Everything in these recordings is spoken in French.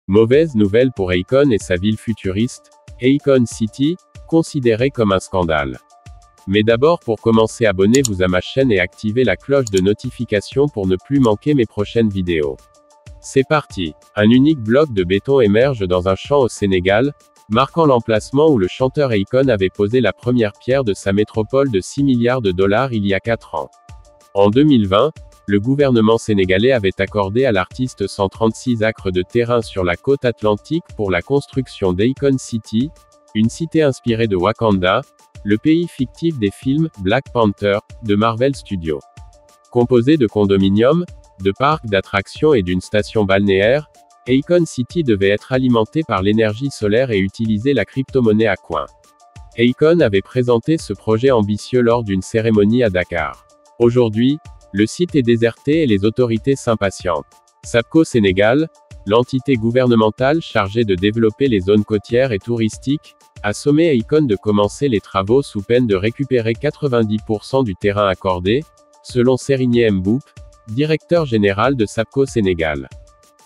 Mauvaise nouvelle pour Akon et sa ville futuriste, Akon City, considérée comme un scandale. Mais d'abord, pour commencer, abonnez-vous à ma chaîne et activez la cloche de notification pour ne plus manquer mes prochaines vidéos. C'est parti. Un unique bloc de béton émerge dans un champ au Sénégal, marquant l'emplacement où le chanteur Akon avait posé la première pierre de sa métropole de 6 milliards de dollars il y a 4 ans. En 2020, le gouvernement sénégalais avait accordé à l'artiste 136 acres de terrain sur la côte atlantique pour la construction d'Akon City, une cité inspirée de Wakanda, le pays fictif des films Black Panther de Marvel Studios. Composé de condominiums, de parcs d'attractions et d'une station balnéaire, Akon City devait être alimenté par l'énergie solaire et utiliser la crypto-monnaie Aquin. Akon avait présenté ce projet ambitieux lors d'une cérémonie à Dakar. Aujourd'hui, le site est déserté et les autorités s'impatientent. SAPCO Sénégal, l'entité gouvernementale chargée de développer les zones côtières et touristiques, a sommé Akon de commencer les travaux sous peine de récupérer 90% du terrain accordé, selon Serigne Mboup, directeur général de SAPCO Sénégal.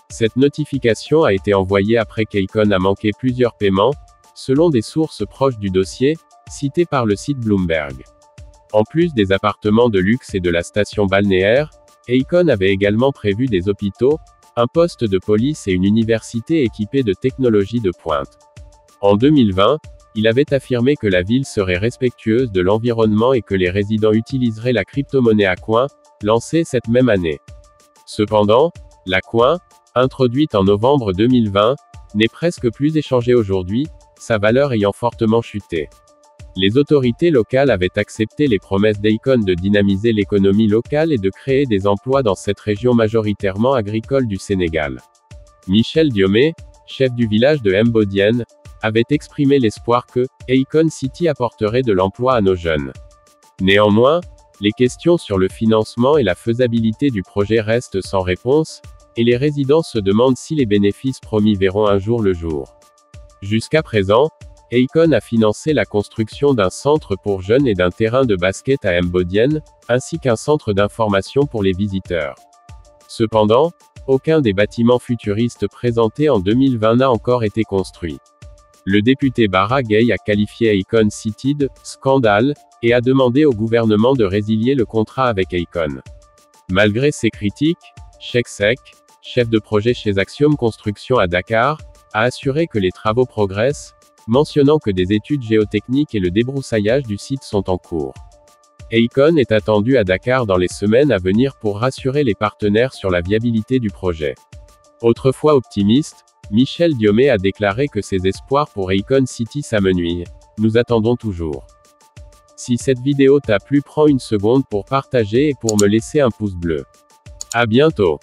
Cette notification a été envoyée après qu'Akon a manqué plusieurs paiements, selon des sources proches du dossier, citées par le site Bloomberg. En plus des appartements de luxe et de la station balnéaire, Akon avait également prévu des hôpitaux, un poste de police et une université équipée de technologies de pointe. En 2020, il avait affirmé que la ville serait respectueuse de l'environnement et que les résidents utiliseraient la crypto-monnaie Aquin, lancée cette même année. Cependant, l'Aquin, introduite en novembre 2020, n'est presque plus échangée aujourd'hui, sa valeur ayant fortement chuté. Les autorités locales avaient accepté les promesses d'Akon de dynamiser l'économie locale et de créer des emplois dans cette région majoritairement agricole du Sénégal. Michel Diomé, chef du village de Mbodiène, avait exprimé l'espoir que Akon City apporterait de l'emploi à nos jeunes. Néanmoins, les questions sur le financement et la faisabilité du projet restent sans réponse, et les résidents se demandent si les bénéfices promis verront un jour le jour. Jusqu'à présent, Akon a financé la construction d'un centre pour jeunes et d'un terrain de basket à Mbodiène, ainsi qu'un centre d'information pour les visiteurs. Cependant, aucun des bâtiments futuristes présentés en 2020 n'a encore été construit. Le député Bara Gueye a qualifié Akon City de « scandale » et a demandé au gouvernement de résilier le contrat avec Akon. Malgré ces critiques, Cheikh Seck, chef de projet chez Axiom Construction à Dakar, a assuré que les travaux progressent, mentionnant que des études géotechniques et le débroussaillage du site sont en cours. Akon est attendu à Dakar dans les semaines à venir pour rassurer les partenaires sur la viabilité du projet. Autrefois optimiste, Michel Diomé a déclaré que ses espoirs pour Akon City s'amenuisent. Nous attendons toujours. Si cette vidéo t'a plu, prends une seconde pour partager et pour me laisser un pouce bleu. À bientôt.